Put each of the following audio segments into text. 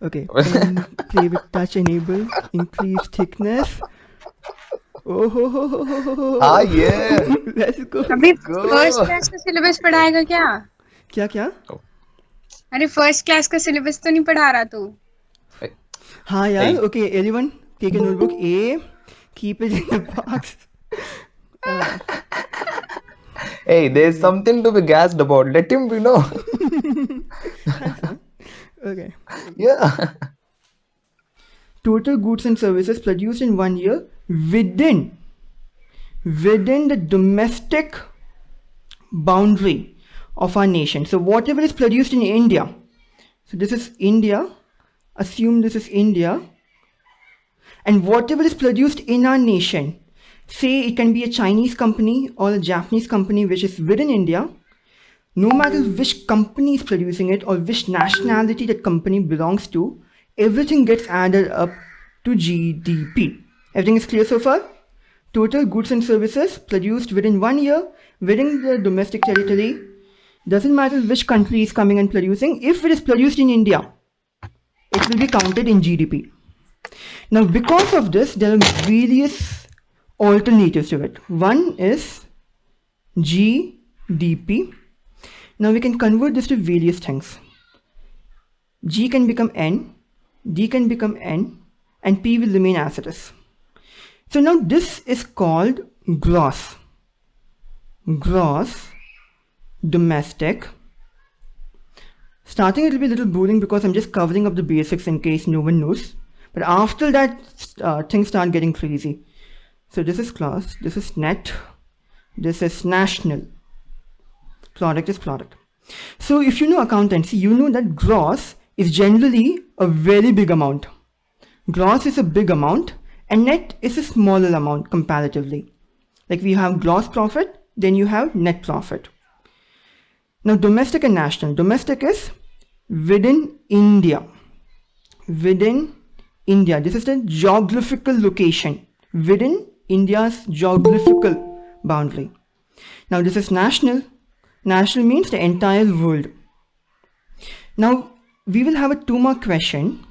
Okay, pen, play with touch enable, increase thickness. Oh ho ho ho ho ho Ah, ho. yeah. Let's go. अभी Let's first go. Class का syllabus पढ़ाएगा क्या? क्या क्या? अरे first class का syllabus तो नहीं पढ़ा रहा तू? हाँ यार. Hey, Okay, everyone take a notebook. A, keep it in the box. hey, there's something to be gassed about. Let him be know. Thanks, man. Okay. Yeah. Total goods and services produced in 1 year within the domestic boundary of our nation. So whatever is produced in India, so this is India, assume this is India, and whatever is produced in our nation, say it can be a Chinese company or a Japanese company which is within India, no matter which company is producing it or which nationality that company belongs to, everything gets added up to GDP. Everything is clear so far? Total goods and services produced within 1 year within the domestic territory. Doesn't matter which country is coming and producing. If it is produced in India, it will be counted in GDP. Now, because of this, there are various alternatives to it. One is GDP. Now we can convert this to various things. G can become N, D can become N, and P will remain as it is. So now this is called gross domestic. Starting it will be a little boring because I'm just covering up the basics in case no one knows. But after that, things start getting crazy. So this is gross, this is net, this is national. Product is product. So if you know accountancy, you know that gross is generally a very big amount. Gross is a big amount and net is a smaller amount comparatively. Like we have gross profit, then you have net profit. Now domestic and national. Domestic is within India. Within India. This is the geographical location. Within India's geographical boundary. Now this is national. National means the entire world. Now we will have a 2-mark question.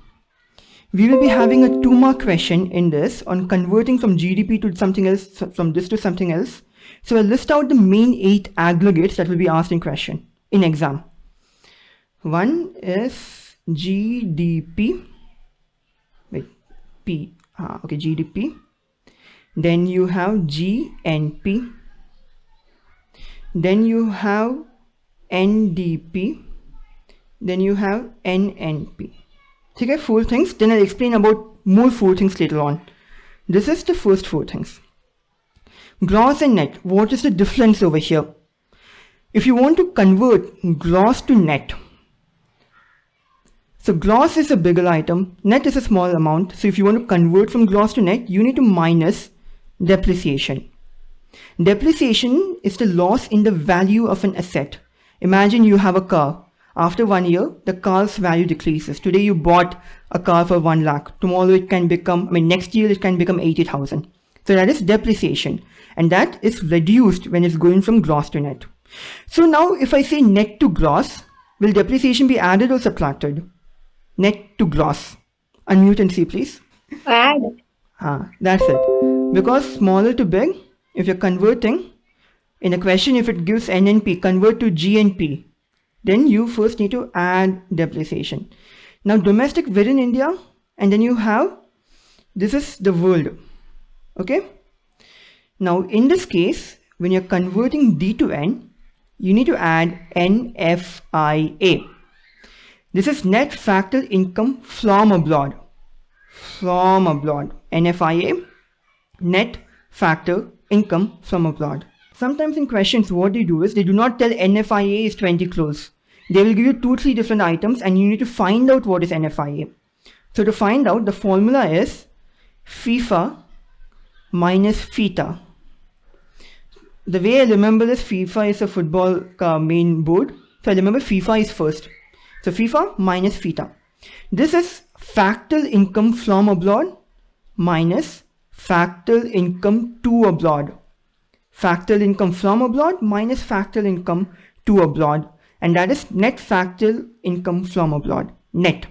We will be having a 2-mark question in this on converting from GDP to something else, from this to something else. So I'll list out the main 8 aggregates that will be asked in question in exam. One is GDP. Wait, P. Okay, GDP. Then you have GNP. Then you have NDP. Then you have NNP. Okay, 4 things. Then I'll explain about more 4 things later on. This is the first 4 things. Gross and net. What is the difference over here? If you want to convert gross to net, so gross is a bigger item, net is a small amount. So if you want to convert from gross to net, you need to minus depreciation. Depreciation is the loss in the value of an asset. Imagine you have a car. After 1 year, the car's value decreases. Today you bought a car for 1 lakh. Tomorrow it can become, next year it can become 80,000. So that is depreciation. And that is reduced when it's going from gross to net. So now if I say net to gross, will depreciation be added or subtracted? Net to gross. Unmute and see please. Add. That's it. Because smaller to big, if you're converting, in a question if it gives NNP, convert to GNP, then you first need to add depreciation. Now domestic within India, and then you have, this is the world. Okay. Now in this case, when you're converting D to N, you need to add NFIA. This is net factor income from abroad. From abroad. NFIA, net factor income from abroad. Sometimes in questions what they do is they do not tell NFIA is 20 crores. They will give you 2-3 different items and you need to find out what is NFIA. So to find out, the formula is FIFA minus FITA. The way I remember this, FIFA is a football main board. So I remember FIFA is first. So FIFA minus FITA. This is factor income from abroad minus factor income to abroad. Factor income from abroad minus factor income to abroad. And that is net factor income from abroad. Net.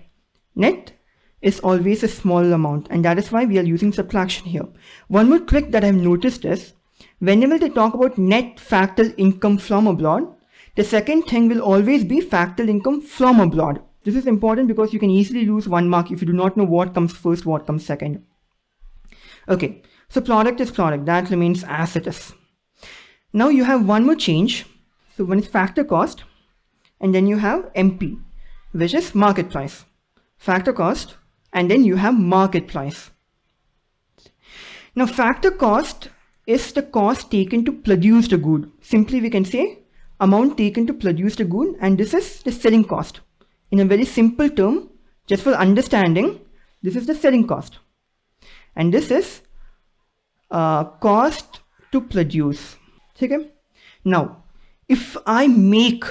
Net is always a small amount, and that is why we are using subtraction here. One more trick that I've noticed is whenever they talk about net fractal income from abroad, the second thing will always be fractal income from abroad. This is important because you can easily lose 1 mark if you do not know what comes first, what comes second. Okay, so product is product, that remains as it is. Now you have one more change. So one is factor cost, and then you have MP, which is market price. Factor cost, and then you have market price. Now factor cost is the cost taken to produce the good. Simply we can say amount taken to produce the good, and this is the selling cost. In a very simple term, just for understanding, this is the selling cost. And this is cost to produce. Okay? Now, if I make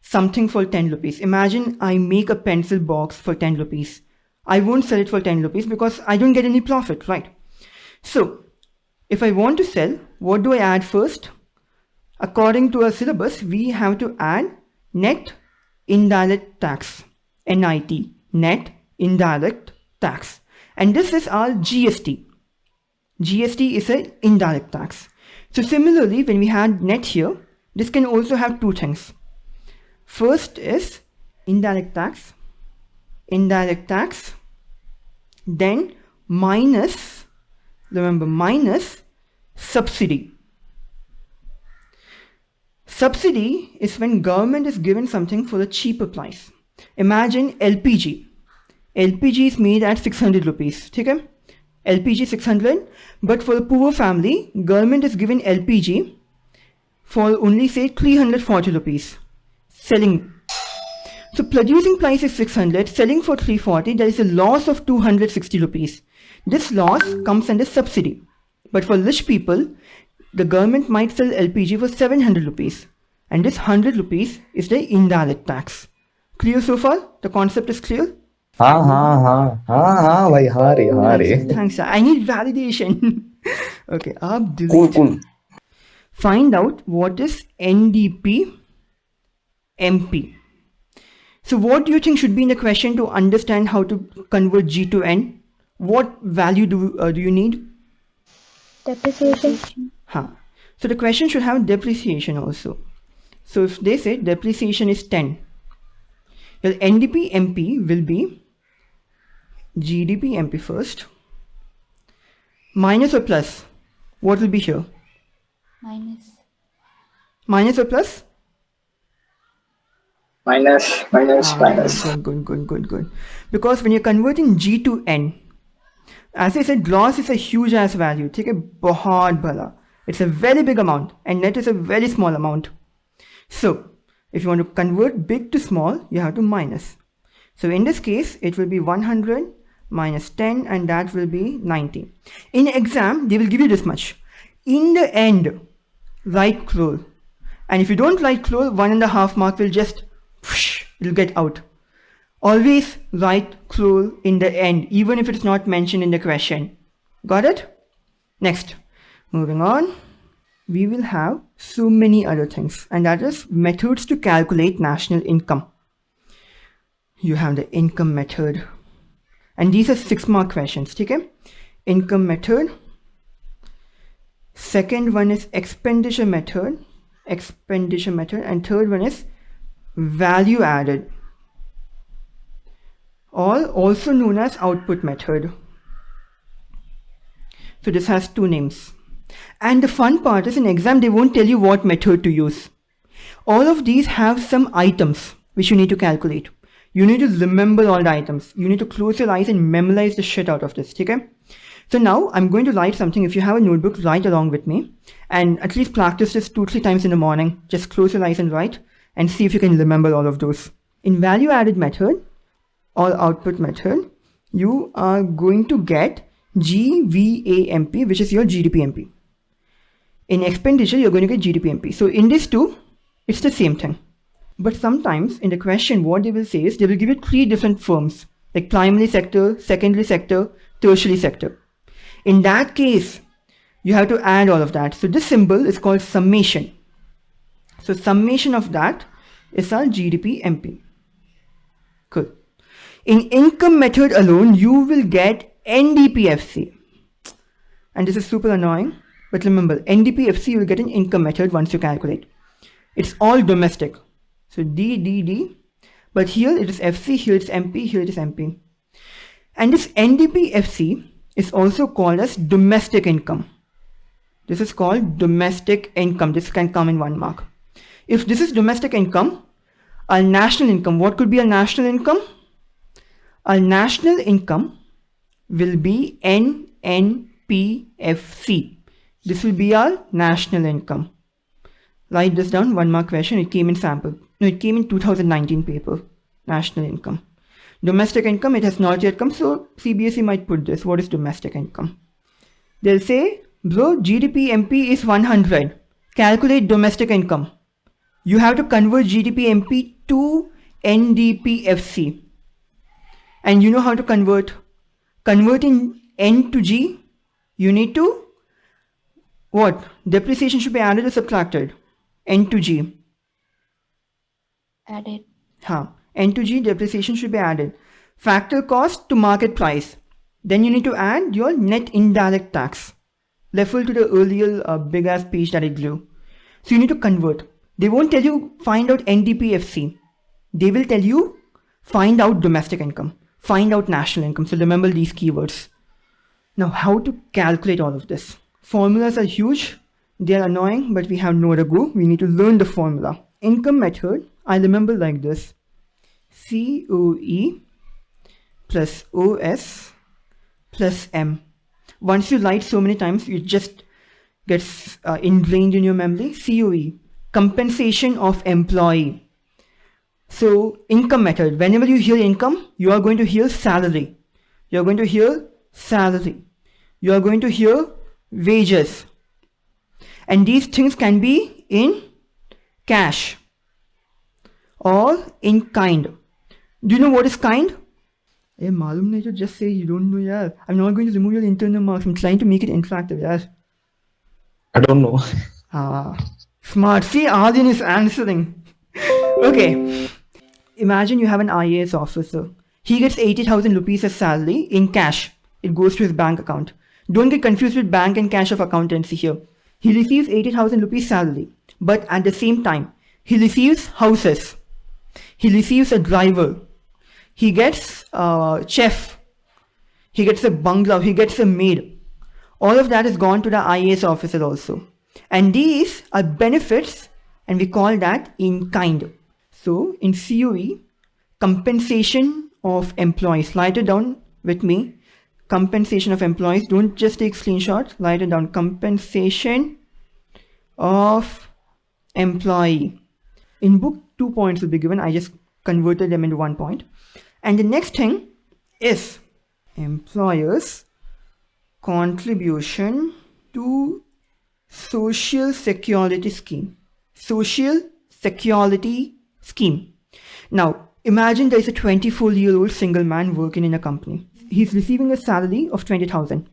something for 10 rupees, imagine I make a pencil box for 10 rupees. I won't sell it for 10 rupees because I don't get any profit, right? So, if I want to sell, what do I add first? According to our syllabus, we have to add net indirect tax, NIT, net indirect tax. And this is our GST. GST is an indirect tax. So similarly, when we had net here, this can also have two things. First is indirect tax, then minus, remember, minus subsidy. Subsidy is when government is given something for a cheaper price. Imagine LPG. LPG is made at 600 rupees. Okay? LPG 600, but for a poor family, government is given LPG for only say 340 rupees. Selling. So producing price is 600, selling for 340, there is a loss of 260 rupees. This loss comes under subsidy. But for rich people, the government might sell LPG for 700 rupees. And this 100 rupees is the indirect tax. Clear so far? The concept is clear? हाँ भाई हाँ रे Thanks, sir. I need validation. Okay, up delete. cool. Find out what is NDP MP. So what do you think should be in the question to understand how to convert G to N? What value do you need? Depreciation. So the question should have depreciation also. So if they say depreciation is 10, your NDP MP will be GDP MP first. Minus or plus? What will be here? Minus. Minus or plus? Minus. Good. Because when you're converting G to N, as I said, gross is a huge ass value. Take a bahut bala. It's a very big amount, and net is a very small amount. So if you want to convert big to small, you have to minus. So in this case, it will be 100 minus 10, and that will be 90. In exam, they will give you this much. In the end, write close. And if you don't write close, 1.5 mark will just, it'll get out. Always write close in the end, even if it's not mentioned in the question. Got it? Next, moving on, we will have so many other things, and that is methods to calculate national income. You have the income method, and these are 6-mark questions. Okay? Income method. Second one is expenditure method, and third one is value added, or also known as output method. So this has 2 names. And the fun part is in exam, they won't tell you what method to use. All of these have some items which you need to calculate. You need to remember all the items. You need to close your eyes and memorize the shit out of this. Okay? So now I'm going to write something. If you have a notebook, write along with me. And at least practice this 2-3 times in the morning. Just close your eyes and write. And see if you can remember all of those. In value added method or output method, you are going to get GVAMP, which is your GDP-MP. In expenditure, you're going to get GDP-MP. So in these two, it's the same thing. But sometimes in the question, what they will say is they will give you 3 different firms, like primary sector, secondary sector, tertiary sector. In that case, you have to add all of that. So this symbol is called summation. So summation of that is our GDP-MP. Cool. In income method alone, you will get NDPFC. And this is super annoying. But remember, NDPFC you will get in income method once you calculate. It's all domestic. So D. But here it is FC, here it's MP, here it is MP. And this NDPFC is also called as domestic income. This is called domestic income. This can come in 1 mark. If this is domestic income, our national income, what could be a national income? Our national income will be NNPFC. This will be our national income. Write this down, 1 mark question. It came in sample. No, it came in 2019 paper. National income. Domestic income, it has not yet come, so CBSE might put this. What is domestic income? They'll say, bro, GDP MP is 100. Calculate domestic income. You have to convert GDP MP to NDPFC. And you know how to convert. Converting N to G, you need to, what? Depreciation should be added or subtracted? N to G. Added. N to G, depreciation should be added. Factor cost to market price. Then you need to add your net indirect tax. Refer to the earlier big ass page that I drew. So you need to convert. They won't tell you find out NDPFC. They will tell you find out domestic income. Find out national income. So remember these keywords. Now how to calculate all of this? Formulas are huge. They are annoying, but we have nowhere to go. We need to learn the formula. Income method, I remember like this. COE plus OS plus M. Once you write so many times, it just gets ingrained in your memory. COE, compensation of employee. So income method, whenever you hear income, you are going to hear salary. You are going to hear salary. You are going to hear wages. And these things can be in cash or in kind. Do you know what is kind? Hey, malum nahi to just say you don't know, yeah. I'm not going to remove your internal marks. I'm trying to make it interactive, yeah. I don't know. Smart. See, Arjun is answering. Okay. Imagine you have an IAS officer. He gets 80,000 rupees as salary in cash. It goes to his bank account. Don't get confused with bank and cash of accountancy here. He receives 80,000 rupees salary. But at the same time, he receives houses. He receives a driver. He gets a chef. He gets a bungalow. He gets a maid. All of that is gone to the IAS officer also. And these are benefits, and we call that in kind. So in COE, compensation of employees. Write it down with me. Compensation of employees. Don't just take screenshot. Write it down. Compensation of employee. In book, 2 points will be given. I just converted them into 1 point. And the next thing is employers' contribution to social security scheme. Social security scheme. Now, imagine there is a 24-year-old single man working in a company. He's receiving a salary of 20,000.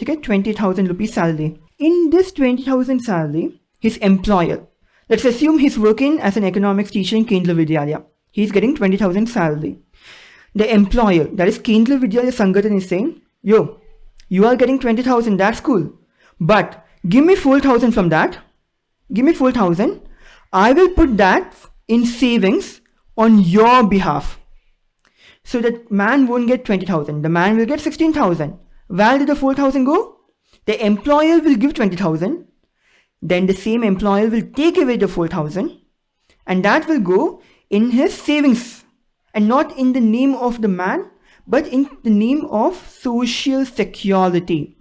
Okay, 20,000 rupees salary. In this 20,000 salary, his employer, let's assume he's working as an economics teacher in Kendra Vidyalaya. He's getting 20,000 salary. The employer, that is Kendra Vidyalaya Sangathan, is saying, yo, you are getting 20,000, that's cool. But give me 4,000 from that. Give me 4,000. I will put that in savings on your behalf. So that man won't get 20,000. The man will get 16,000. Where did the 4,000 go? The employer will give 20,000. Then the same employer will take away the 4,000. And that will go in his savings. And not in the name of the man, but in the name of social security.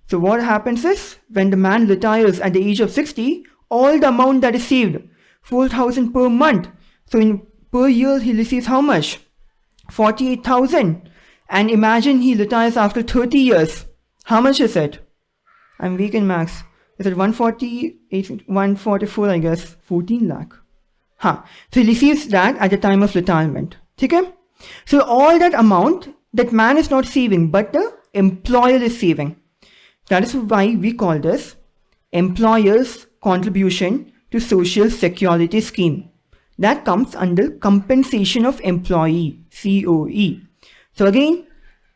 So what happens is, when the man retires at the age of 60, all the amount that is saved, 4,000 per month. So per year he receives how much? 48,000. And imagine he retires after 30 years. How much is it? I'm weak in maths. Is it 144, I guess? 14 lakh. So he receives that at the time of retirement. Okay? So all that amount, that man is not saving, but the employer is saving. That is why we call this employer's contribution to social security scheme. That comes under compensation of employee, COE. So again,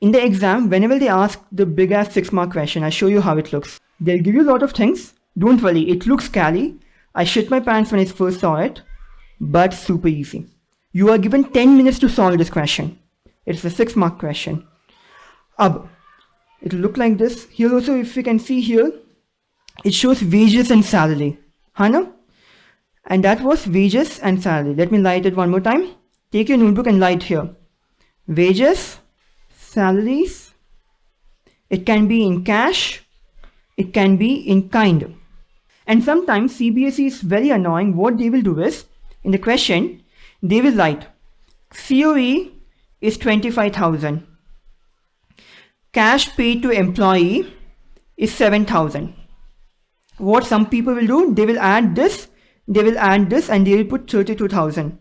in the exam, whenever they ask the big ass 6-mark question, I show you how it looks. They'll give you a lot of things. Don't worry, it looks scary. I shit my pants when I first saw it, but super easy. You are given 10 minutes to solve this question. It's a 6-mark question. It'll look like this. Here also, if you can see here, it shows wages and salary. Hana? And that was wages and salary. Let me light it one more time. Take your notebook and light here. Wages, salaries. It can be in cash. It can be in kind. And sometimes CBSE is very annoying. What they will do is, in the question, they will write COE is 25,000. Cash paid to employee is 7,000. What some people will do, they will add this, and they will put 32,000.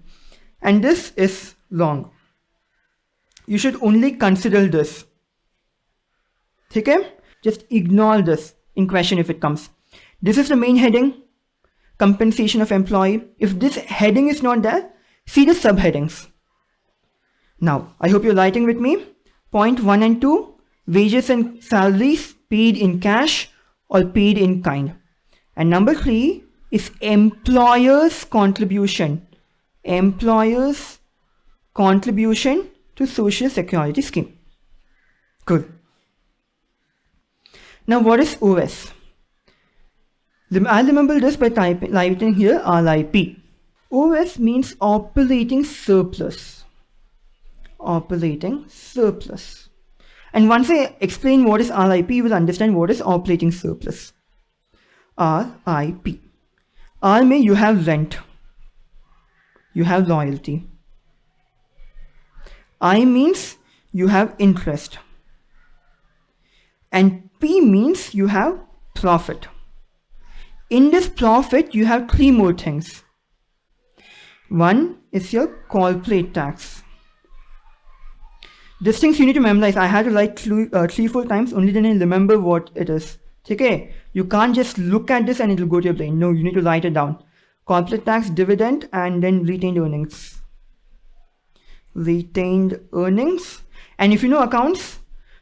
And this is wrong. You should only consider this. Okay? Just ignore this in question if it comes. This is the main heading, compensation of employee. If this heading is not there, see the subheadings. Now, I hope you're writing with me. Point 1 and 2. Wages and salaries paid in cash or paid in kind. And number 3 is employer's contribution. Employer's contribution to Social Security scheme. Good. Now what is OS? I'll remember this by writing here RIP. OS means operating surplus. Operating surplus. And once I explain what is RIP, you will understand what is operating surplus. RIP. R means you have rent. You have loyalty. I means you have interest. And P means you have profit. In this profit, you have 3 more things. One is your corporate tax. These things you need to memorize. I had to write 3-4 times, only then I remember what it is. Okay? You can't just look at this and it will go to your brain. No, you need to write it down. Corporate tax, dividend, and then retained earnings. Retained earnings. And if you know accounts,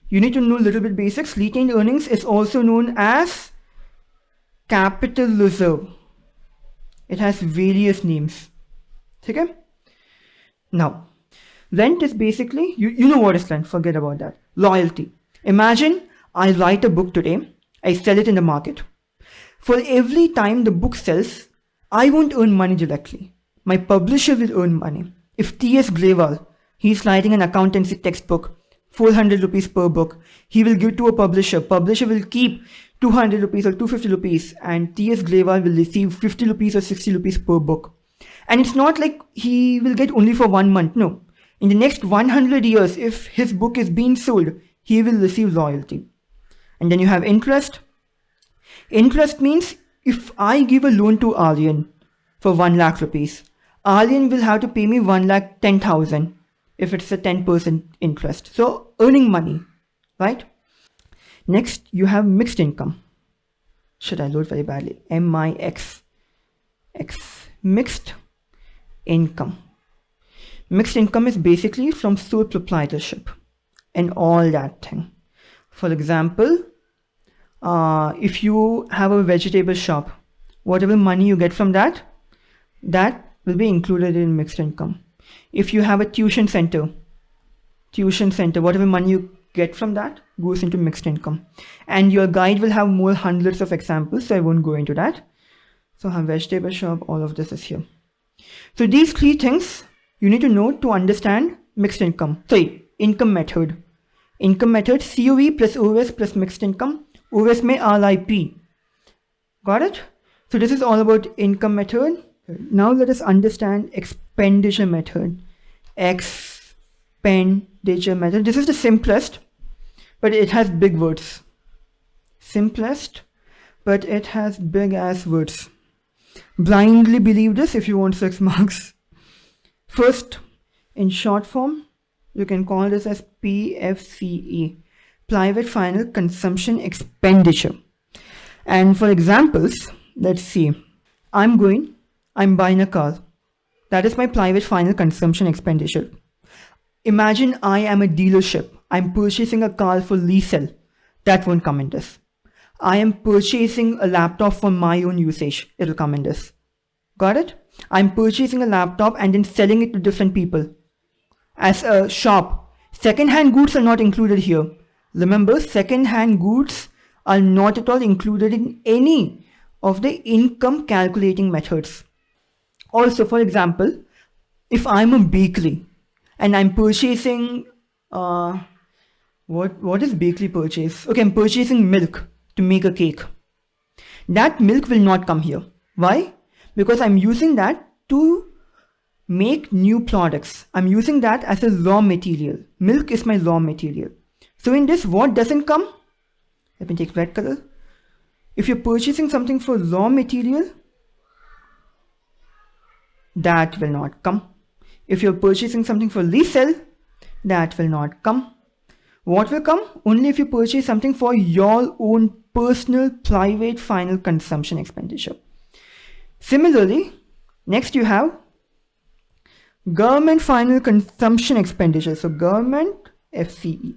you need to know a little bit basics. Retained earnings is also known as capital reserve. It has various names. Okay? Now, rent is basically, you know what is rent, forget about that. Loyalty. Imagine I write a book today, I sell it in the market. For every time the book sells, I won't earn money directly. My publisher will earn money. If T.S. Grewal, he's writing an accountancy textbook, 400 rupees per book, he will give to a publisher. Publisher will keep 200 rupees or 250 rupees and T.S. Grewal will receive 50 rupees or 60 rupees per book. And it's not like he will get only for 1 month, no. In the next 100 years, if his book is being sold, he will receive royalty. And then you have interest. Interest means if I give a loan to Aryan for 1 lakh rupees, Aryan will have to pay me 1,10,000 if it's a 10% interest. So earning money, right? Next, you have mixed income. Should I load very badly? MIX. Mixed income. Mixed income is basically from sole proprietorship and all that thing. For example, if you have a vegetable shop, whatever money you get from that will be included in mixed income. If you have a tuition center, whatever money you get from that goes into mixed income. And your guide will have more hundreds of examples, so I won't go into that. So I have vegetable shop, all of this is here. So these 3 things you need to know to understand mixed income. Sorry, income method. Income method, COE plus OS plus mixed income. OS may RIP. Got it? So this is all about income method. Now let us understand expenditure method. Expenditure method. This is the simplest, but it has big words. Simplest, but it has big ass words. Blindly believe this if you want 6 marks. First, in short form, you can call this as PFCE. Private Final Consumption Expenditure. And for examples, let's see. I'm buying a car. That is my private final consumption expenditure. Imagine I am a dealership. I'm purchasing a car for resale. That won't come in this. I am purchasing a laptop for my own usage. It'll come in this. Got it? I'm purchasing a laptop and then selling it to different people. As a shop, second-hand goods are not included here. Remember, second-hand goods are not at all included in any of the income calculating methods. Also, for example, if I'm a bakery and I'm purchasing, what is bakery purchase? Okay, I'm purchasing milk to make a cake. That milk will not come here. Why? Because I'm using that to make new products. I'm using that as a raw material. Milk is my raw material. So in this, what doesn't come? Let me take red color. If you're purchasing something for raw material, that will not come. If you're purchasing something for resale, that will not come. What will come? Only if you purchase something for your own personal private final consumption expenditure. Similarly, next you have government final consumption expenditure. So government FCE,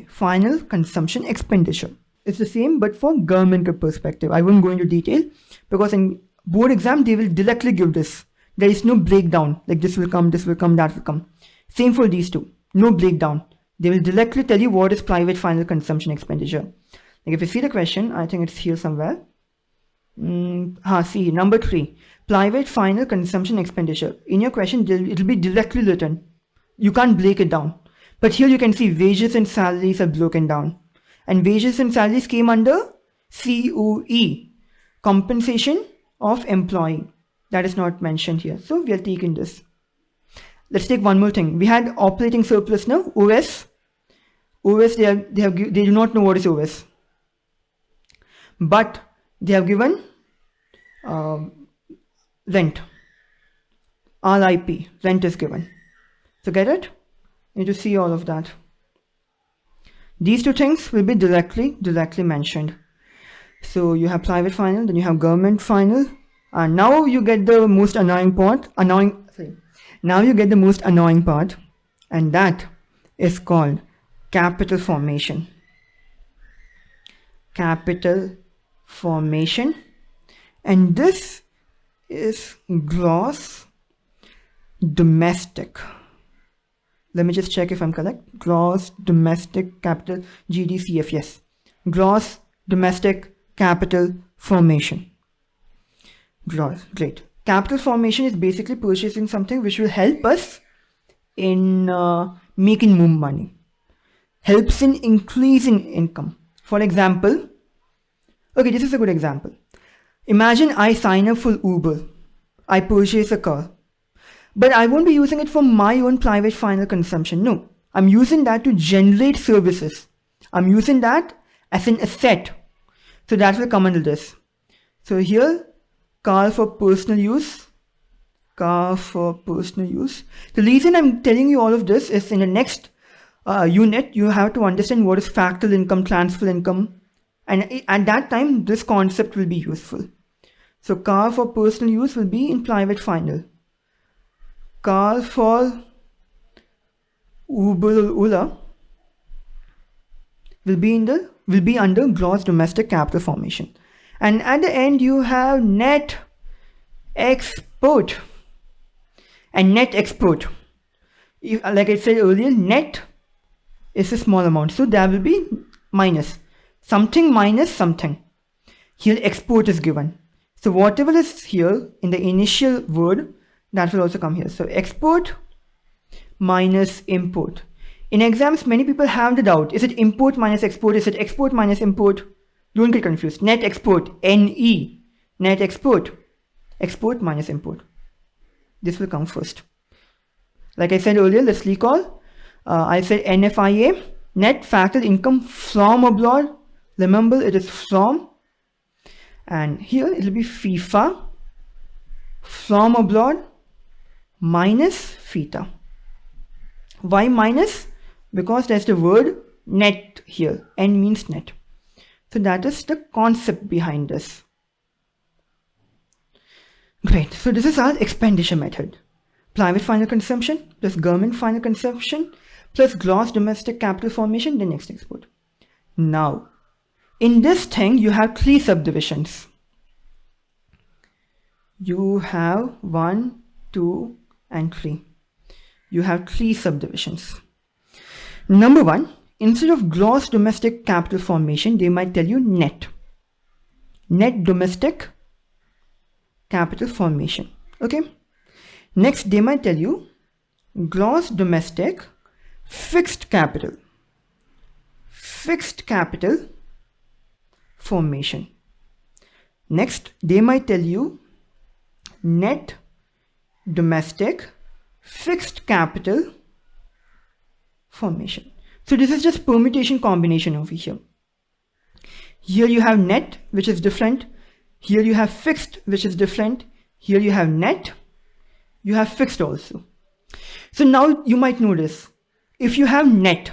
final consumption expenditure. It's the same but for government perspective. I won't go into detail because in board exam they will directly give this. There is no breakdown like this will come, that will come. Same for these two. No breakdown. They will directly tell you what is private final consumption expenditure. Like if you see the question, I think it's here somewhere. See, number 3, private final consumption expenditure. In your question, it will be directly written. You can't break it down. But here you can see wages and salaries are broken down. And wages and salaries came under COE, compensation of employee. That is not mentioned here. So we are taking this. Let's take one more thing. We had operating surplus now, OS. OS, they do not know what is OS. But they have given rent. RIP, rent is given. So get it? You need to see all of that. These two things will be directly mentioned. So you have private final, then you have government final, and now you get the most annoying part. Now you get the most annoying part, and that is called capital formation. Capital formation, and this is gross domestic. Let me just check if I'm correct. Gross domestic capital, GDCF, yes. Gross domestic capital formation. Gross, great. Capital formation is basically purchasing something which will help us in making more money. Helps in increasing income. For example, okay, this is a good example. Imagine I sign up for Uber. I purchase a car. But I won't be using it for my own private final consumption. No, I'm using that to generate services. I'm using that as an asset. So that will come under this. So here, car for personal use. Car for personal use. The reason I'm telling you all of this is in the next unit, you have to understand what is factored income, transfer income. And at that time, this concept will be useful. So car for personal use will be in private final. Car for Uber or Ola will be under gross domestic capital formation. And at the end you have net export and net export. Like I said earlier, net is a small amount, so there will be minus something minus something. Here export is given. So whatever is here in the initial word, that will also come here. So export minus import. In exams, many people have the doubt. Is it import minus export? Is it export minus import? Don't get confused. Net export, NE. Net export. Export minus import. This will come first. Like I said earlier, let's recall. I said NFIA, net factored income from abroad. Remember, it is from. And here it will be FIFA, from abroad, minus theta. Why minus? Because there's the word net here. N means net. So that is the concept behind this. Great. So this is our expenditure method. Private final consumption plus government final consumption plus gross domestic capital formation, then next export. Now, in this thing, you have three subdivisions. You have 1, 2, and 3. You have three subdivisions. Number 1, instead of gross domestic capital formation, they might tell you net domestic capital formation. Okay. Next, they might tell you gross domestic fixed capital formation. Next, they might tell you net domestic fixed capital formation. So this is just permutation combination over here. Here you have net, which is different. Here you have fixed, which is different. Here you have net. You have fixed also. So now you might notice, if you have net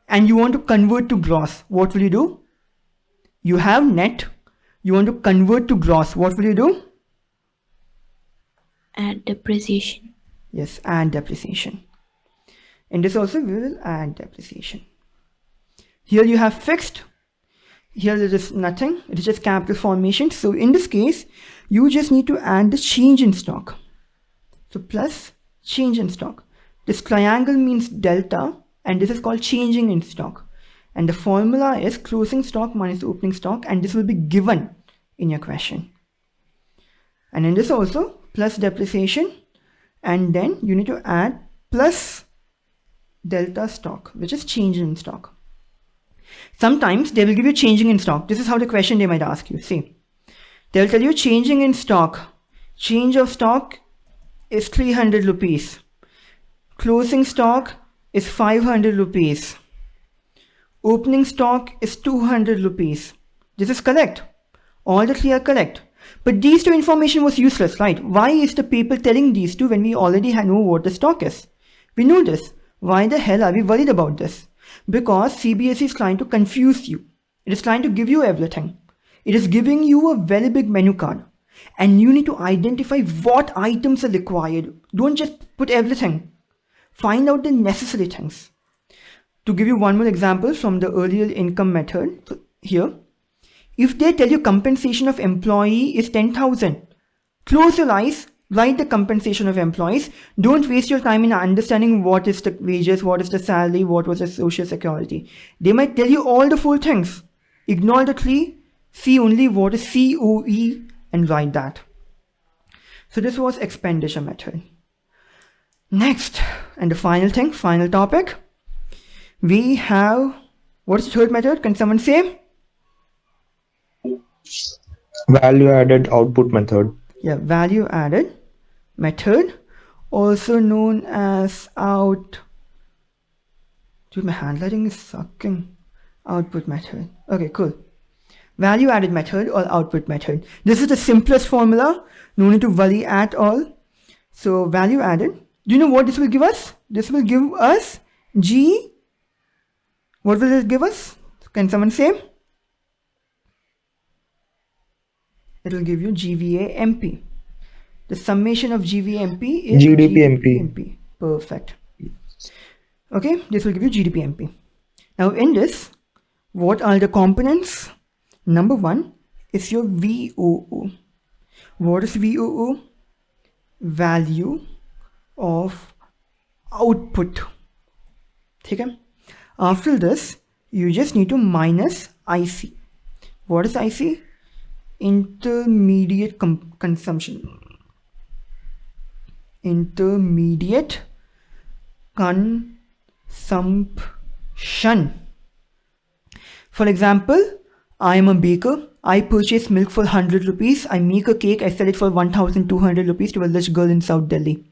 and you want to convert to gross, what will you do? You have net, you want to convert to gross, what will you do? Add depreciation. Yes, add depreciation. In this also we will add depreciation. Here you have fixed. Here there is nothing. It is just capital formation. So in this case, you just need to add the change in stock. So plus change in stock. This triangle means delta, and this is called changing in stock. And the formula is closing stock minus opening stock, and this will be given in your question. And in this also, plus depreciation, and then you need to add plus delta stock, which is change in stock. Sometimes they will give you changing in stock. This is how the question they might ask you. See, they'll tell you changing in stock. Change of stock is 300 rupees. Closing stock is 500 rupees. Opening stock is 200 rupees. This is correct. All the three are correct. But these two information was useless, right? Why is the paper telling these two when we already know what the stock is? We know this. Why the hell are we worried about this? Because CBSE is trying to confuse you. It is trying to give you everything. It is giving you a very big menu card. And you need to identify what items are required. Don't just put everything. Find out the necessary things. To give you one more example from the earlier income method, so here, if they tell you compensation of employee is 10,000, close your eyes, write the compensation of employees. Don't waste your time in understanding what is the wages, what is the salary, what was the social security. They might tell you all the full things. Ignore the three, see only what is COE and write that. So this was expenditure method. Next, and the final thing, final topic, we have, what is the third method? Can someone say? Value added output method. Yeah, value added method, also known as Dude, my handwriting is sucking. Output method. Okay, cool. Value added method or output method. This is the simplest formula. No need to worry at all. So value added. Do you know what this will give us? This will give us G. What will it give us? Can someone say? It will give you GVA-MP. The summation of GVA-MP is GDP-MP. Perfect. Okay, this will give you GDP-MP. Now in this, what are the components? Number 1 is your VOO. What is VOO? Value of output. Okay? After this, you just need to minus IC. What is IC? Intermediate consumption. Intermediate consumption. For example, I am a baker. I purchase milk for 100 rupees. I make a cake. I sell it for 1,200 rupees to a rich girl in South Delhi.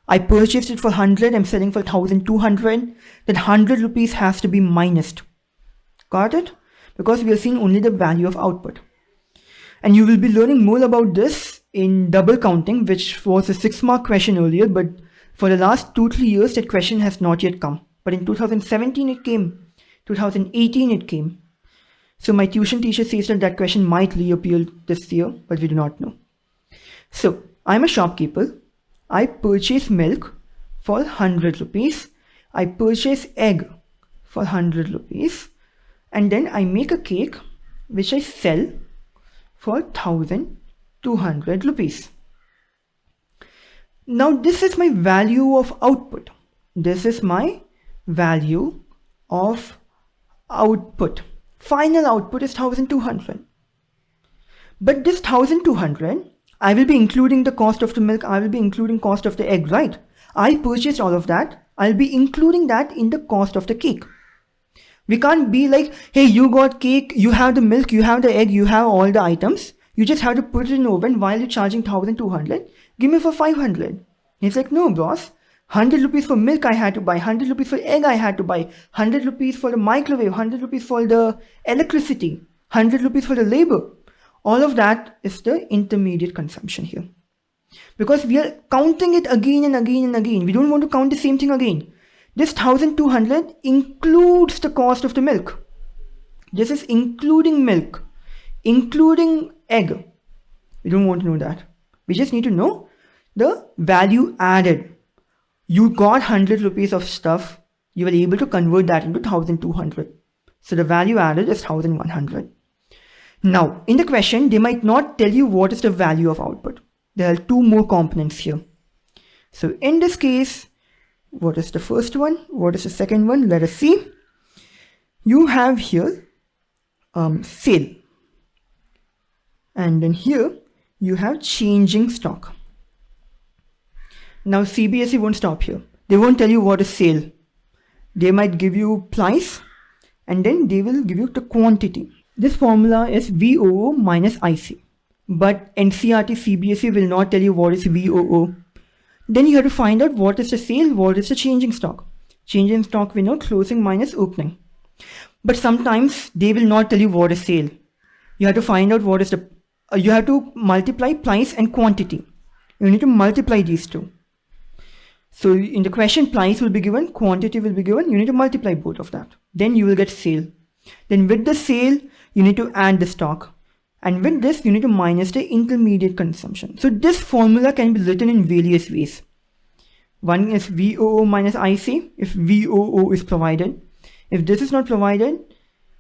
I purchased it for 100. I'm selling for 1,200. That 100 rupees has to be minused. Got it? Because we are seeing only the value of output. And you will be learning more about this in double counting, which was a 6-mark question earlier, but for the last 2-3 years, that question has not yet come. But in 2017, it came. 2018, it came. So my tuition teacher says that that question might reappear this year, but we do not know. So I'm a shopkeeper. I purchase milk for 100 rupees. I purchase egg for 100 rupees. And then I make a cake which I sell for 1200 rupees. Now this is my value of output. This is my value of output. Final output is 1200. But this 1200, I will be including the cost of the milk, I will be including cost of the egg, right? I purchased all of that. I'll be including that in the cost of the cake. We can't be like, hey, you got cake, you have the milk, you have the egg, you have all the items. You just have to put it in the oven while you're charging 1200. Give me for 500. He's like, no, boss. 100 rupees for milk I had to buy, 100 rupees for egg I had to buy, 100 rupees for the microwave, 100 rupees for the electricity, 100 rupees for the labor. All of that is the intermediate consumption here. Because we are counting it again and again and again. We don't want to count the same thing again. This 1200 includes the cost of the milk. This is including milk, including egg. We don't want to know that. We just need to know the value added. You got 100 rupees of stuff. You were able to convert that into 1200. So the value added is 1100. Now, in the question, they might not tell you what is the value of output. There are two more components here. So in this case, what is the first one? What is the second one? Let us see. You have here sale. And then here you have changing stock. Now CBSE won't stop here. They won't tell you what is sale. They might give you price and then they will give you the quantity. This formula is VOO minus IC. But NCERT CBSE will not tell you what is VOO. Then you have to find out what is the sale, what is the changing stock. Changing stock we know closing minus opening. But sometimes they will not tell you what is sale. You have to find out what is the, you have to multiply price and quantity. You need to multiply these two. So in the question, price will be given, quantity will be given. You need to multiply both of that. Then you will get sale. Then with the sale, you need to add the stock. And with this, you need to minus the intermediate consumption. So this formula can be written in various ways. One is VOO minus IC, if VOO is provided. If this is not provided,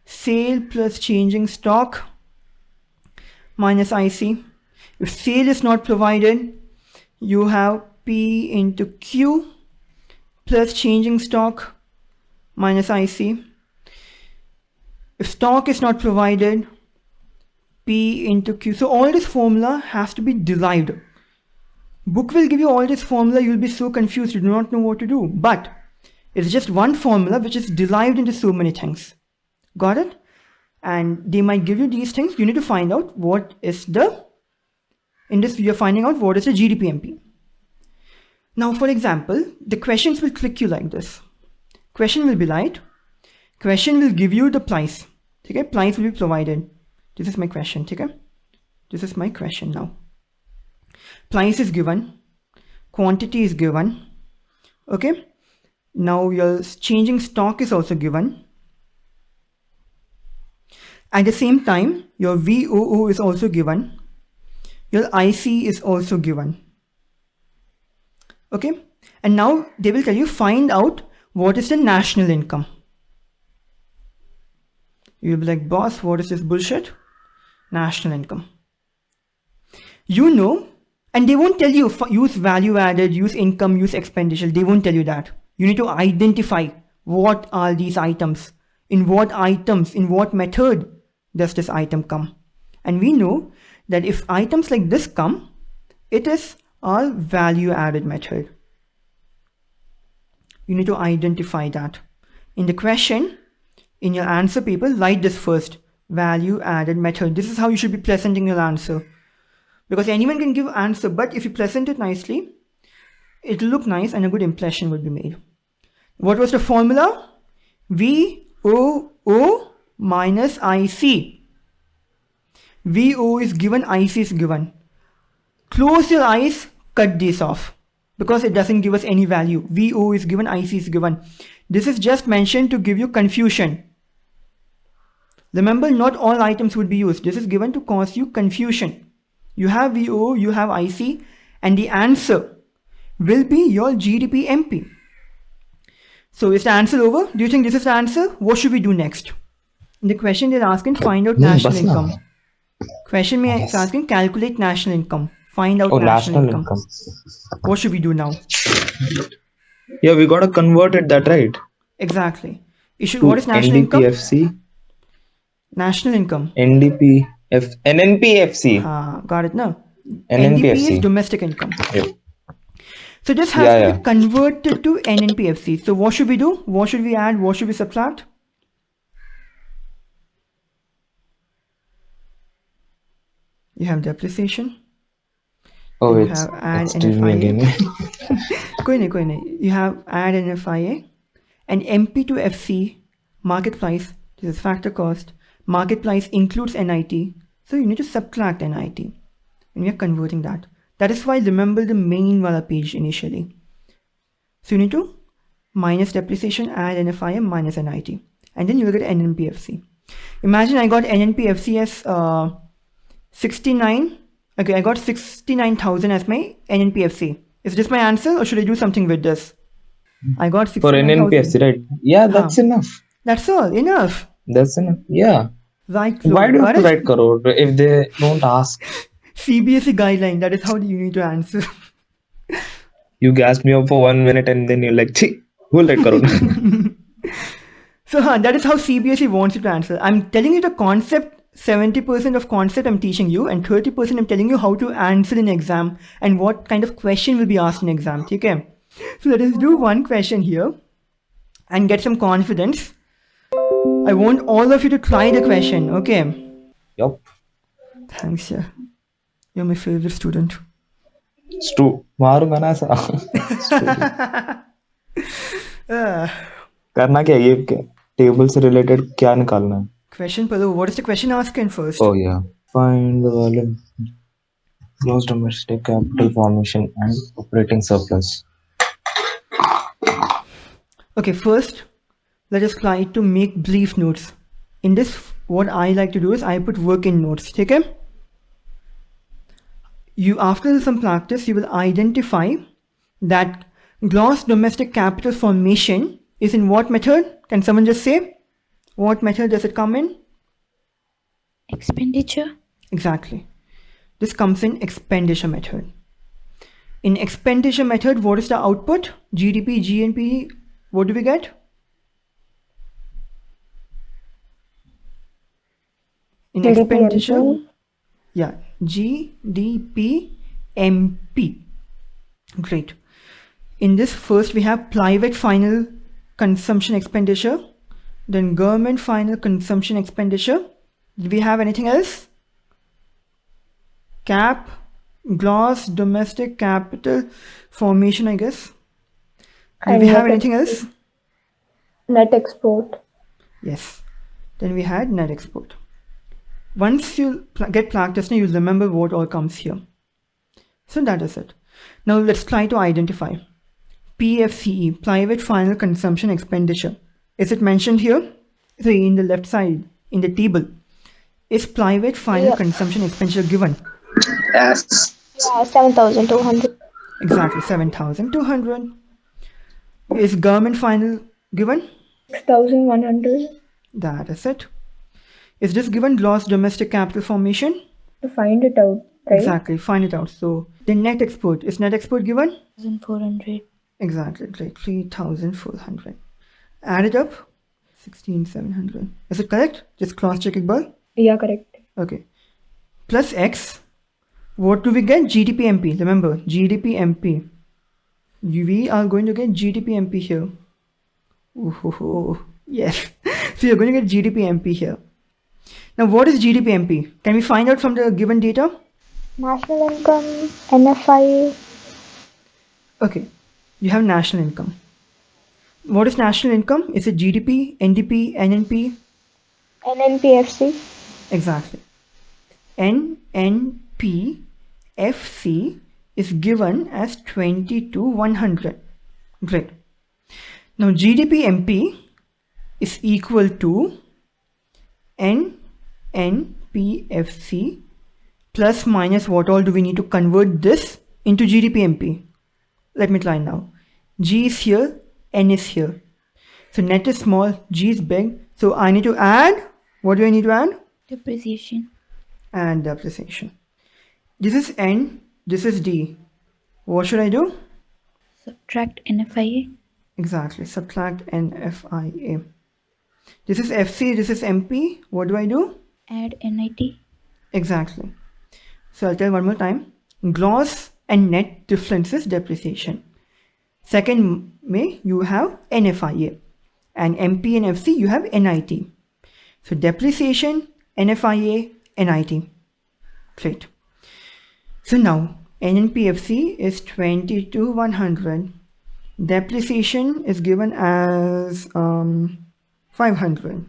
sale plus changing stock minus IC. If sale is not provided, you have P into Q plus changing stock minus IC. If stock is not provided, P into Q. So all this formula has to be derived. Book will give you all this formula. You'll be so confused. You do not know what to do. But it's just one formula which is derived into so many things. Got it? And they might give you these things. You need to find out what is the, in this we are finding out what is the GDP MP. Now for example, the questions will trick you like this. Question will be like, question will give you the price. Okay, price will be provided. This is my question, okay? This is my question now. Price is given, quantity is given, okay? Now your changing stock is also given. At the same time, your VOO is also given. Your IC is also given. Okay? And now they will tell you find out what is the national income. You'll be like, boss, what is this bullshit? National income. You know, and they won't tell you use value added, use income, use expenditure. They won't tell you that. You need to identify what are these items, in what method does this item come. And we know that if items like this come, it is our value added method. You need to identify that. In the question, in your answer paper, write this first, value added method. This is how you should be presenting your answer. Because anyone can give answer, but if you present it nicely, it'll look nice and a good impression will be made. What was the formula? VOO minus IC. VO is given, IC is given. Close your eyes, cut this off because it doesn't give us any value. VO is given, IC is given. This is just mentioned to give you confusion. Remember, not all items would be used. This is given to cause you confusion. You have VO, you have IC, and the answer will be your GDP MP. So is the answer over? Do you think this is the answer? What should we do next? In the question they're asking, find out national bas na. income. Question me is asking, calculate national income. Find out Oh, national national income. income. What should we do now? Yeah, we gotta convert it that, right? Exactly. To What is national income? NDPFC, National income. NNPFC. Got it now. NNPFC. NDP is domestic income. Yeah. So this has to Yeah. be converted to NNPFC. So what should we do? What should we add? What should we subtract? You have depreciation. Oh, Then you it's have add still me again. NFIA. You have add NFIA and MP to FC, market price. This is factor cost. Market price includes NIT. So you need to subtract NIT. And we are converting that. That is why remember the main wala page initially. So you need to minus depreciation, add NFIA, minus NIT. And then you will get NNPFC. Imagine I got NNPFC as 69. Okay, I got 69,000 as my NNPFC. Is this my answer or should I do something with this? I got For 69,000. NNPFC, right? Yeah, that's enough. That's all, enough. That's enough. Yeah. Right. Why do you have to Got it? write crore if they don't ask? CBSE guideline, that is how you need to answer. You gassed me up for 1 minute and then you're like, "Chhi, who will write crore?" So that is how CBSE wants you to answer. I'm telling you the concept, 70% of concept I'm teaching you and 30% I'm telling you how to answer in exam and what kind of question will be asked in exam. Okay? So let us do one question here and get some confidence. I want all of you to try the question. Okay? Yup. Thanks, yeah. You're my favorite student. It's true. मारूंगा ना ऐसा. करना क्या ये table से related क्या निकालना है? Question, Padu. What is the question asking first? Oh yeah. Find the volume, gross domestic capital formation and operating surplus. Okay, first, let us try to make brief notes. In this, what I like to do is I put working notes. Okay? You, after some practice, you will identify that gross domestic capital formation is in what method? Can someone just say? What method does it come in? Expenditure. Exactly. This comes in expenditure method. In expenditure method, what is the output? GDP, GNP, what do we get? In GDP expenditure, MP. yeah, GDP MP. Great. In this, first we have private final consumption expenditure, then government final consumption expenditure. Do we have anything else? Cap, gross domestic capital formation, I guess. Do And we have net anything else? Net export. Yes. Then we had net export. Once you get practice, you'll remember what all comes here. So that is it. Now let's try to identify. PFCE, private final consumption expenditure. Is it mentioned here? So in the left side, in the table, is private final Yeah. consumption expenditure given? Yes. Yeah, 7,200. Exactly, 7,200. Is government final given? 6,100. That is it. Is this given gross domestic capital formation? To find it out, right? Exactly, find it out. So the net export, is net export given? 1,400. Exactly, great, 3,400. Add it up, 16,700. Is it correct? Just cross check it, ball. Yeah, correct. Okay. Plus X, what do we get? GDP MP. Remember, GDP MP. We are going to get GDP MP here. Ooh, yes. So you're going to get GDP MP here. Now, what is GDP MP? Can we find out from the given data? National income, NFI. Okay, you have national income. What is national income? Is it GDP, NDP, NNP? NNPFC. Exactly. NNPFC is given as 22,100. Great. Now GDP MP is equal to NNPFC plus minus what all do we need to convert this into GDP-MP? Let me try now. G is here, N is here. So net is small, G is big. So I need to add, what do I need to add? Depreciation. And depreciation. This is N, this is D. What should I do? Subtract NFIA. Exactly, subtract NFIA. This is FC, this is MP. What do I do? Add NIT. Exactly. So I'll tell one more time. Gross and net difference is depreciation. Second may you have NFIA. And MP and FC you have NIT. So depreciation, NFIA, NIT. Great. So now NNPFC is 22,100. Depreciation is given as 500.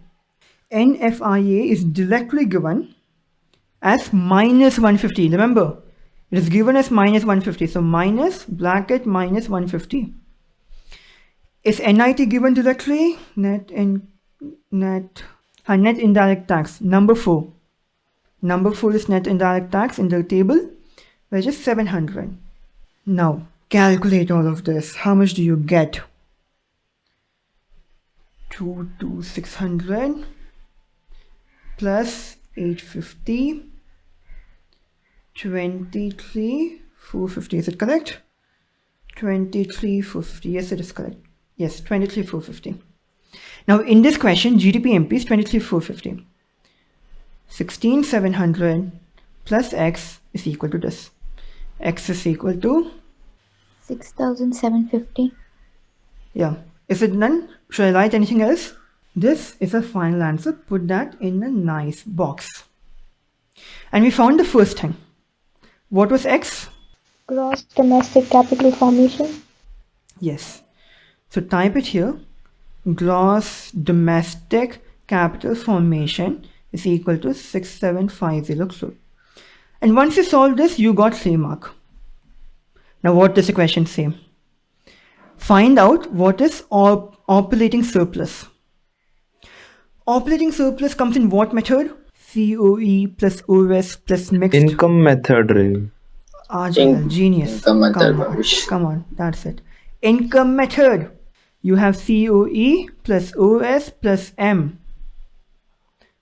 NFIA is directly given as minus 150. Remember, it is given as minus 150. So minus bracket minus 150. Is NIT given directly? Net indirect tax. Number 4. Number 4 is net indirect tax in the table, which is 700. Now calculate all of this. How much do you get? 2,600 plus 850, 23,450. Is it correct? 23,450. Yes, it is correct. Yes, 23,450. Now in this question, GDP-MP is 23,450. 16,700 plus X is equal to this. X is equal to 6,750. Yeah. Is it done? Should I write anything else? This is a final answer. Put that in a nice box. And we found the first thing. What was X? Gross domestic capital formation. Yes. So type it here. Gross domestic capital formation is equal to 6750 crore. And once you solve this, you got 3 mark. Now what does the question say? Find out what is operating surplus. Operating surplus comes in what method? COE plus OS plus mixed. Income method. Ray. Genius. Income method. Come on, that's it. Income method. You have COE plus OS plus M.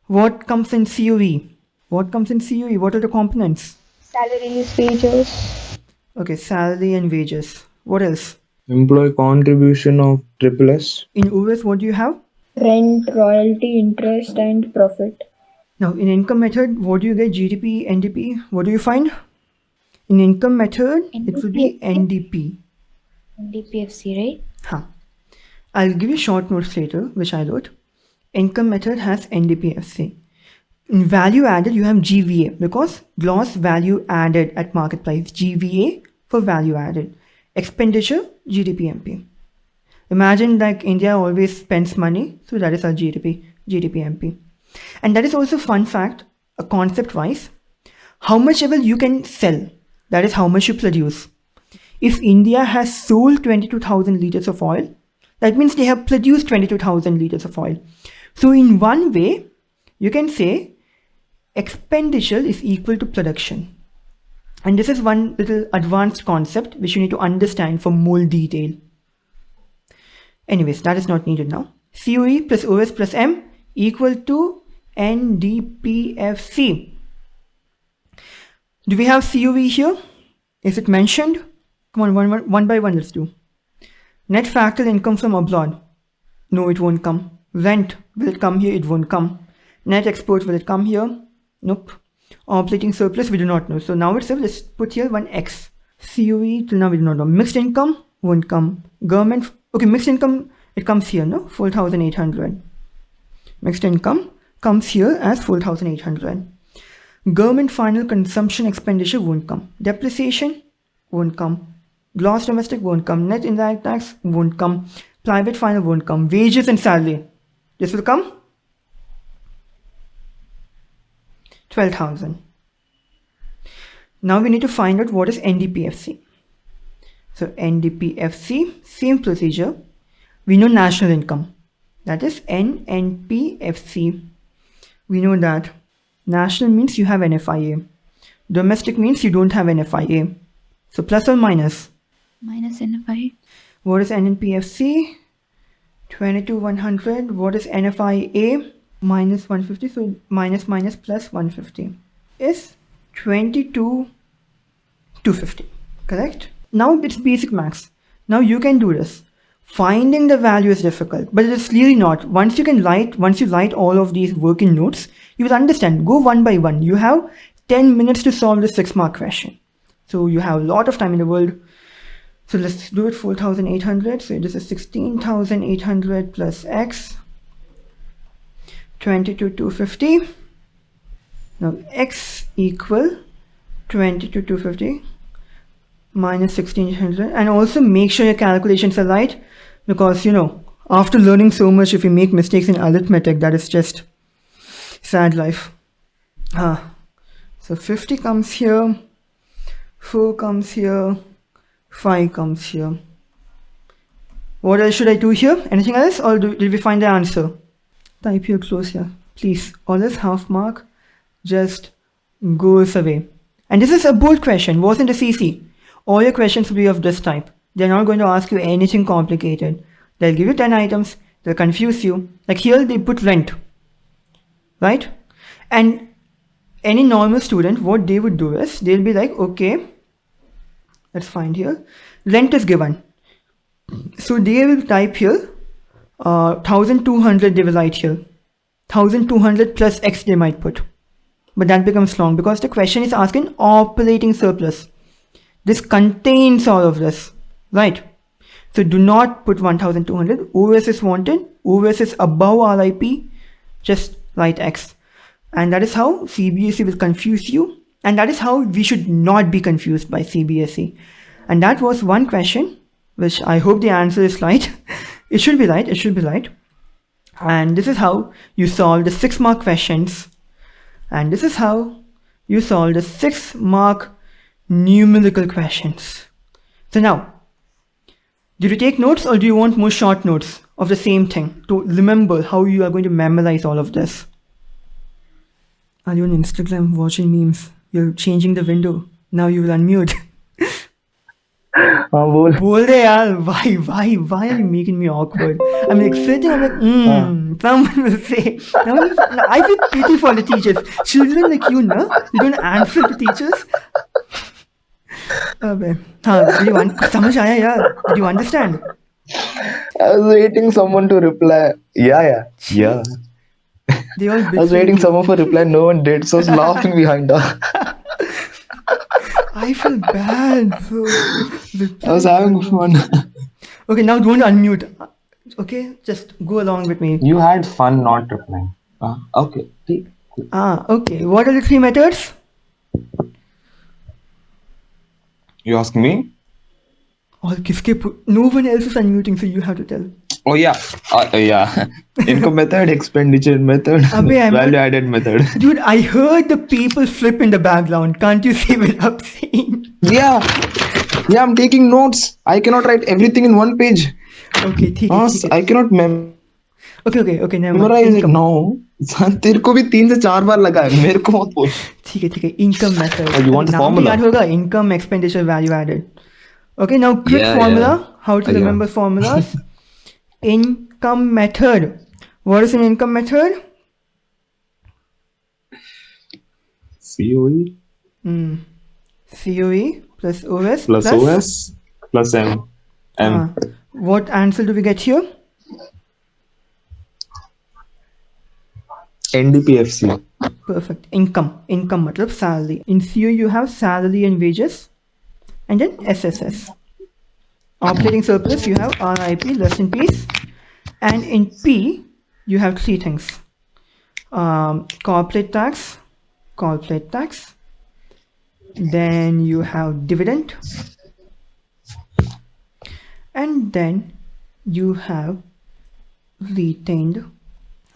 What comes in COE? What comes in COE? What are the components? Salaries, wages. Okay, salary and wages. What else? Employee contribution of SSS. In OS, what do you have? Rent, royalty, interest, and profit. Now, in income method, what do you get? GDP, NDP. What do you find? In income method, it will be NDP. NDPFC, right? Huh. I'll give you short notes later, which I wrote. Income method has NDPFC. In value added, you have GVA because gross value added at market price. GVA for value added. Expenditure, GDP-MP. Imagine like India always spends money, so that is our GDP-MP. And that is also fun fact, a concept wise. How much ever you can sell, that is how much you produce. If India has sold 22,000 liters of oil, that means they have produced 22,000 liters of oil. So in one way, you can say expenditure is equal to production. And this is one little advanced concept which you need to understand for more detail. Anyways, that is not needed now. COE plus OS plus M equal to NDPFC. Do we have COE here? Is it mentioned? Come on, one by one, let's do. Net factor income from abroad. No, it won't come. Rent, will it come here? It won't come. Net export, will it come here? Nope. Operating surplus, we do not know. So now itself, let's put here one X. COE, till now we do not know. Mixed income, won't come. Government, okay, mixed income, it comes here, no? 4,800. Mixed income comes here as 4,800. Government final consumption expenditure won't come. Depreciation won't come. Gross domestic won't come. Net indirect tax won't come. Private final won't come. Wages and salary, this will come. 12,000. Now we need to find out what is NDPFC. So NDPFC, same procedure. We know national income. That is NNPFC. We know that. National means you have NFIA. Domestic means you don't have NFIA. So plus or minus. Minus NFI. What is NNPFC? 22,100. What is NFIA? Minus 150. So minus plus 150 is 22,250. Correct? Now it's basic maths. Now you can do this. Finding the value is difficult, but it is really not. Once you light all of these working notes, you will understand. Go one by one. You have 10 minutes to solve the 6-mark question. So you have a lot of time in the world. So let's do it 4,800. So this is 16,800 plus x, 22,250. Now x equal 22,250 minus 1,600. And also make sure your calculations are right, because after learning so much, if you make mistakes in arithmetic, that is just sad life. So 50 comes here, 4 comes here, 5 comes here. What else should I do here? Anything else, or did we find the answer? Type here close here. Please, all this half mark just goes away. And this is a bold question, wasn't a CC. All your questions will be of this type. They're not going to ask you anything complicated. They'll give you 10 items, they'll confuse you. Like here they put rent, right? And any normal student, what they would do is, they'll be like, okay, let's find here. Rent is given. So they will type here, 1,200 they will write here. 1,200 plus X they might put. But that becomes long because the question is asking operating surplus. This contains all of this, right? So do not put 1,200. OS is wanted. OS is above RIP. Just write X. And that is how CBSE will confuse you. And that is how we should not be confused by CBSE. And that was one question, which I hope the answer is right. It should be right. It should be right. And this is how you solve the 6-mark questions. And this is how you solve the 6-mark numerical questions. So now, did you take notes, or do you want more short notes of the same thing to remember how you are going to memorize all of this? Are you on Instagram watching memes? You're changing the window. Now you will unmute. Bol de yaar. Why are you making me awkward? I'm like sitting, I'm like, someone will say. I feel pity for the teachers. Children like you, no? You don't answer to teachers. Did you understand? I was waiting someone to reply. Yeah. They all I was waiting someone for reply. No one did. So I was laughing behind her. I feel bad. So I was having fun. Okay, now don't unmute. Okay, just go along with me. You had fun not replying. Okay. Okay. What are the 3 methods? You ask me? No one else is unmuting, so you have to tell. Oh yeah. Income method, expenditure method, value added method. Dude, I heard the people flip in the background. Can't you say without saying? Yeah, I'm taking notes. I cannot write everything in one page. Okay, I cannot Okay, memorize it now. तेरे को भी 3 से 4 बार लगा है, मेरे को मत बोल. ठीक है. Income method. You want the formula? याद होगा, income, expenditure, value added. Okay, now quick formula. Yeah. How to remember formulas? Income method. What is an income method? COE. COE plus OS plus OS plus M. What answer do we get here? NDPFC. Perfect. Income matlab salary. In COE you have salary and wages, and then SSS. Operating surplus you have RIP, rest in peace, and in P you have 3 things: corporate tax, then you have dividend, and then you have retained.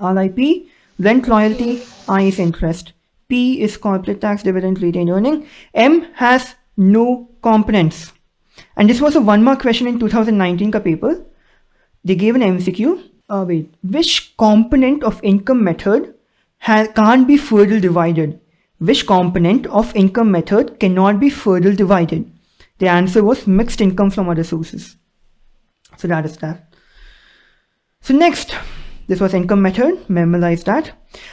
RIP, rent royalty, I is interest, P is corporate tax, dividend, retained earning, M has no components. And this was a 1-mark question in 2019 ka paper. They gave an MCQ. Which component of income method can't be further divided? Which component of income method cannot be further divided? The answer was mixed income from other sources. So that is that. So next, this was income method, memorize that.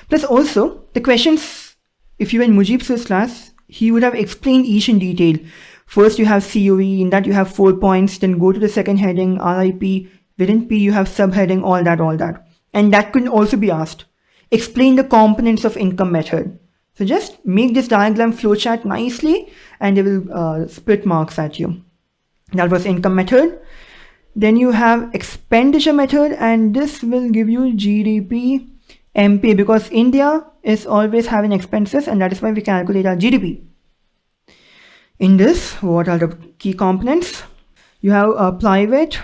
Plus also the questions, if you were in Mujib's class, he would have explained each in detail. First you have COE, in that you have 4 points, then go to the second heading, RIP, within P you have subheading, all that. And that could also be asked. Explain the components of income method. So just make this diagram flowchart nicely and they will split marks at you. That was income method. Then you have expenditure method, and this will give you GDP, MP, because India is always having expenses and that is why we calculate our GDP. In this, what are the key components? You have a private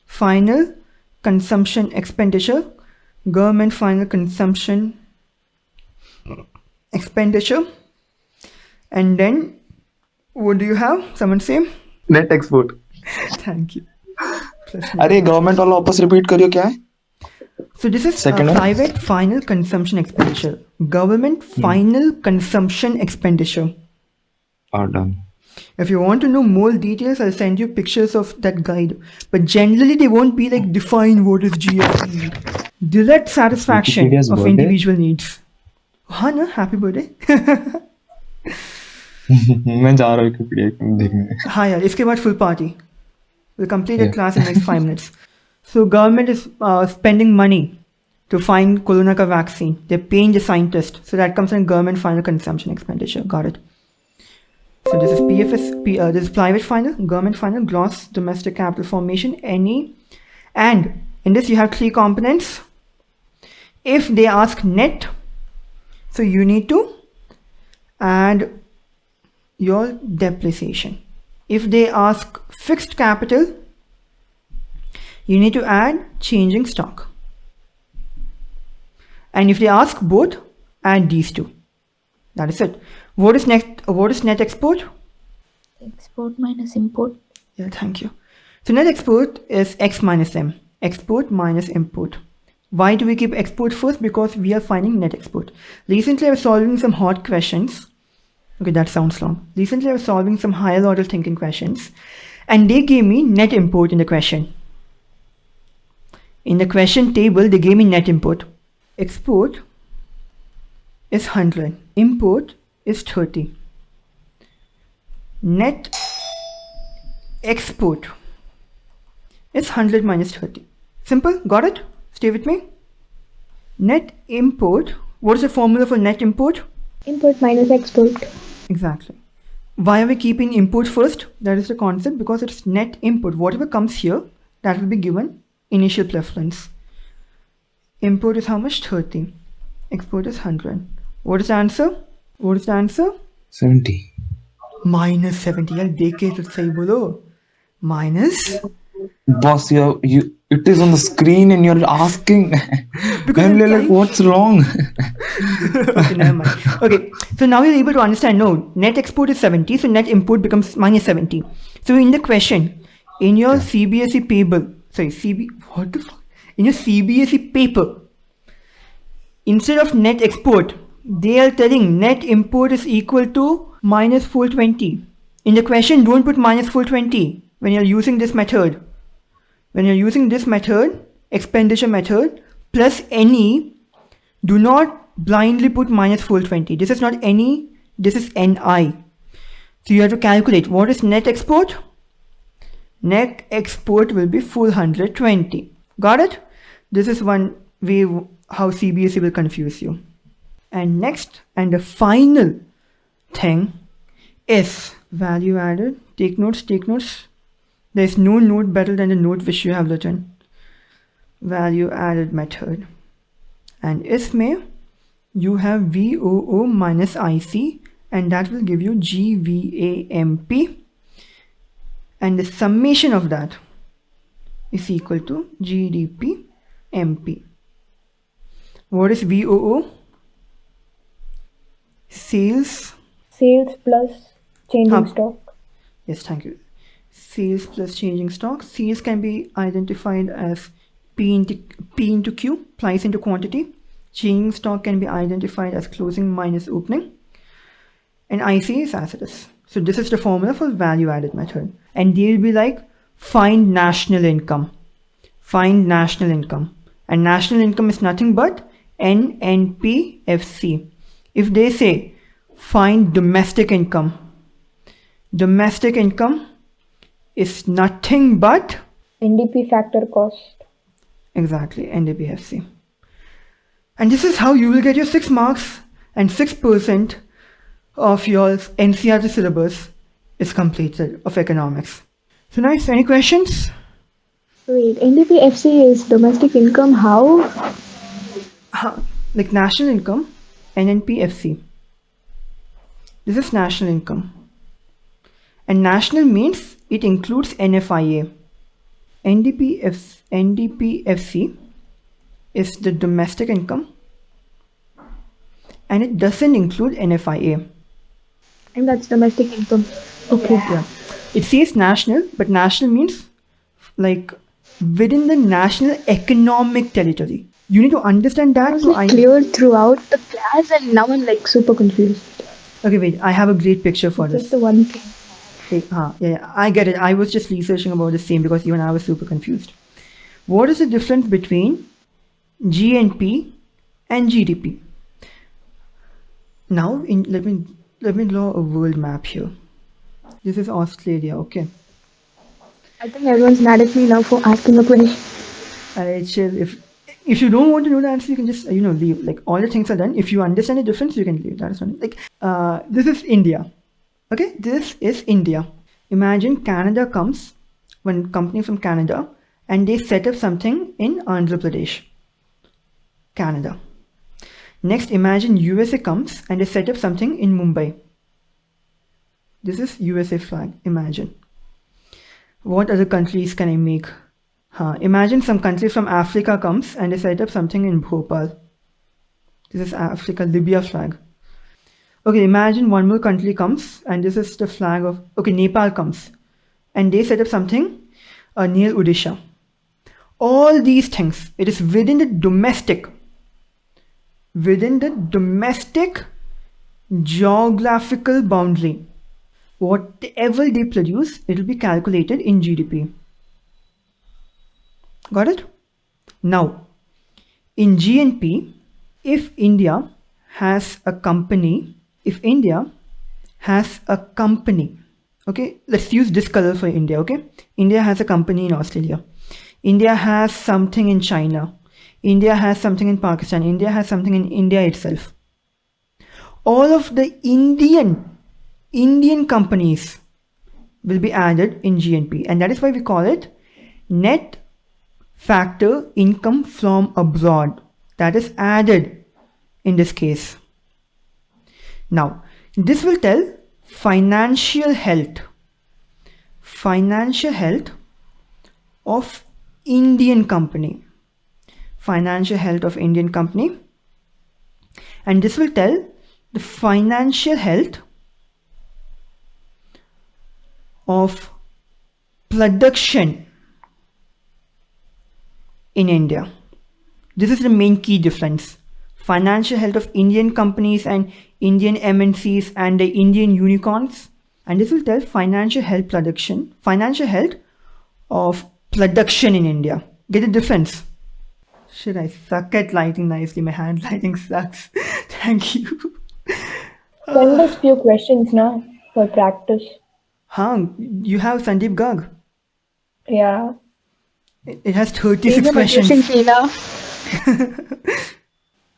final consumption expenditure, government final consumption expenditure, and then what do you have? Someone say? Net export. Thank you. अरे government वाला वापस repeat करियो क्या है? So this is Second one? private final consumption expenditure, government final consumption expenditure. Done. If you want to know more details, I'll send you pictures of that guide. But generally, they won't be like define what is GST. Direct satisfaction Wikipedia's of birthday? individual needs. हाँ ना, happy birthday. मैं जा रहा हूँ Wikipedia देखने. हाँ यार, इसके बाद full party. We'll complete the Yeah. class in the next 5 minutes. So government is spending money to find corona ka vaccine. They're paying the scientist. So that comes in government final consumption expenditure. Got it. So this is this is private final, government final, gross domestic capital formation, NE. And in this you have 3 components. If they ask net, so you need to add your depreciation. If they ask fixed capital, you need to add changing stock. And if they ask both, add these 2. That is it. What is net export? Export minus import. Yeah, thank you. So net export is X minus M. Export minus import. Why do we keep export first? Because we are finding net export. Recently I was solving some hard questions. Okay, that sounds long. Recently I was solving some higher order thinking questions and they gave me net import in the question. In the question table, they gave me net import. Export is 100. Import is 30. Net export is 100 minus 30. Simple, got it? Stay with me. Net import, what is the formula for net import? Import minus export. Exactly. Why are we keeping import first? That is the concept, because it's net input. Whatever comes here, that will be given initial preference. Import is how much? 30. Export is 100. What is the answer? What is the answer? 70. Minus 70. यार देख के तो सही बोलो. Minus. Boss, you it is on the screen and you're asking. Because I'm I'm like, trying- what's wrong? Okay, never mind. Okay, so now you're able to understand. No, net export is 70, so net import becomes minus 70. So in the question, in your CBSE paper, in your CBSE paper, instead of net export, they are telling net import is equal to minus 420. In the question, don't put minus 420 when you're using this method. When you're using this method, expenditure method, plus NE, do not blindly put minus 420. This is not NE, this is NI. So you have to calculate what is net export. Net export will be 420. Got it? This is one way how CBSE will confuse you. And next, and the final thing is value added. Take notes, take notes. There is no note better than the note which you have written. Value added method. And इसमें you have VOO minus IC, and that will give you GVAMP, and the summation of that is equal to GDP MP. What is VOO? Sales. Sales plus changing stock. Yes, thank you. Sales plus changing stock. Sales can be identified as P into Q, price into quantity. Changing stock can be identified as closing minus opening. and IC is as it is. So this is the formula for value added method. And they'll be like, find national income. Find national income. And national income is nothing but NNPFC. If they say, find domestic income is nothing but NDP factor cost. exactly NDPFC. And this is how you will get your 6 marks and 6% of your NCERT syllabus is completed of economics. So nice, any questions? Wait, NDPFC is domestic income, how? Like national income, NNPFC. This is national income. And national means it includes NFIA. NDPFC is the domestic income and it doesn't include NFIA. And that's domestic income. Okay. Yeah. It says national, but national means like within the national economic territory. You need to understand that. It was cleared throughout the class and now I'm like super confused. Okay, wait, I have a great picture for Just this. the one thing. Yeah, I get it. I was just researching about the same because even I was super confused. What is the difference between GNP and GDP? Now, let me draw a world map here. This is Australia, okay? I think everyone's mad at me now for asking a question. Chill. If you don't want to know the answer, you can just leave. Like all the things are done. If you understand the difference, you can leave. That is fine. Like this is India. Okay, this is India. Imagine Canada comes, one company from Canada, and they set up something in Andhra Pradesh, Canada. Next, imagine USA comes and they set up something in Mumbai. This is USA flag, imagine. What other countries can I make? Imagine some country from Africa comes and they set up something in Bhopal. This is Africa, Libya flag. Okay, imagine one more country comes and this is the flag of, Nepal comes and they set up something near Odisha. All these things, it is within the domestic geographical boundary. Whatever they produce, it will be calculated in GDP. Got it? Now, in GNP, if India has a company, okay, let's use this color for India, okay? India has a company in Australia. India has something in China. India has something in Pakistan. India has something in India itself. All of the Indian companies will be added in GNP, and that is why we call it net factor income from abroad. That is added in this case. Now, this will tell financial health of Indian company. Financial health of Indian company. And this will tell the financial health of production in India. This is the main key difference. Financial health of Indian companies and Indian MNCs and the Indian unicorns. And this will tell financial health of production in India. Get the difference? Shit, I suck at writing nicely. My handwriting sucks. Thank you. Send us few questions now for practice. You have Sandeep Garg. Yeah. It has 36 questions.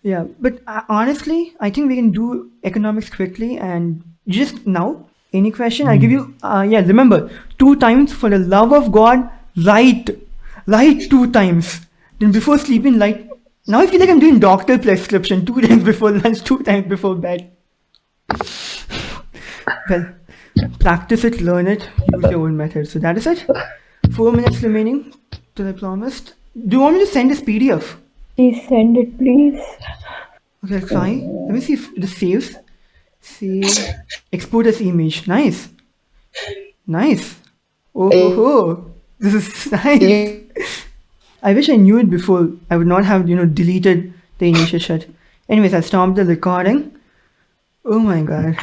Yeah, but honestly, I think we can do economics quickly and just now, any question, I'll give you, remember, 2 times for the love of God, write 2 times. Then before sleeping, now I feel like I'm doing doctor prescription, 2 times before lunch, 2 times before bed. Well, practice it, learn it, use your own method. So that is it. 4 minutes remaining till I promised. Do you want me to send this PDF? Please send it, please. Okay, I'll try. Let me see if this saves. Save. Export as image. Nice. Oh. This is nice. I wish I knew it before. I would not have, deleted the initial shot. Anyways, I'll stop the recording. Oh my god.